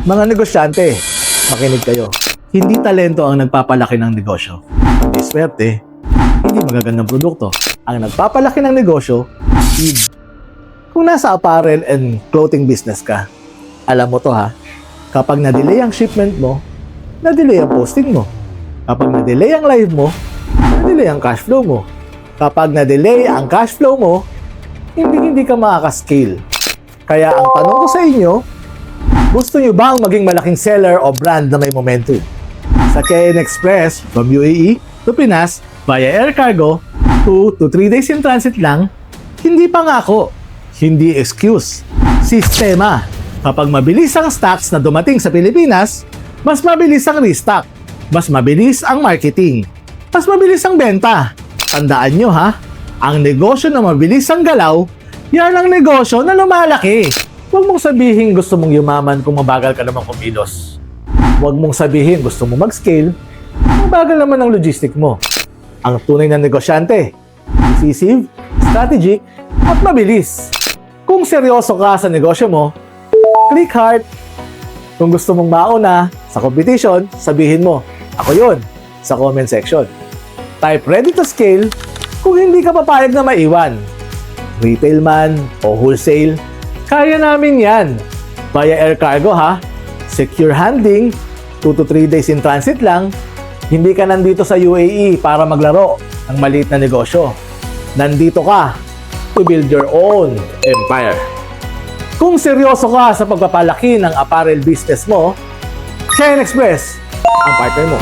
Mga negosyante, makinig kayo. Hindi talento ang nagpapalaki ng negosyo. Hindi swerte, hindi magagandang produkto. Ang nagpapalaki ng negosyo, speed. Kung nasa apparel and clothing business ka, alam mo to ha, kapag na-delay ang shipment mo, na-delay ang posting mo. Kapag na-delay ang live mo, na-delay ang cash flow mo. Kapag na-delay ang cash flow mo, hindi ka makaka-scale. Kaya ang tanong ko sa inyo, gusto nyo bang maging malaking seller o brand na may momentum? Sa KN Express, from UAE to Pinas, via air cargo, 2 to 3 days in transit lang, hindi pangako, hindi excuse. Sistema. Kapag mabilis ang stocks na dumating sa Pilipinas, mas mabilis ang restock, mas mabilis ang marketing, mas mabilis ang benta. Tandaan nyo ha, ang negosyo na mabilis ang galaw, yan ang negosyo na lumalaki. Huwag mong sabihin gusto mong yumaman kung mabagal ka naman kumilos. Huwag mong sabihin gusto mong mag-scale, mabagal naman ang logistic mo. Ang tunay na negosyante, decisive, strategic, at mabilis. Kung seryoso ka sa negosyo mo, click heart. Kung gusto mong mauna sa competition, sabihin mo, ako yun, sa comment section. Type ready to scale kung hindi ka papayag na maiwan. Retail man o wholesale, kaya namin yan. Via air cargo ha, secure handling, 2 to 3 days in transit lang. Hindi ka nandito sa UAE para maglaro ng maliit na negosyo. Nandito ka to build your own empire. Kung seryoso ka sa pagpapalaki ng apparel business mo, KN Express ang partner mo.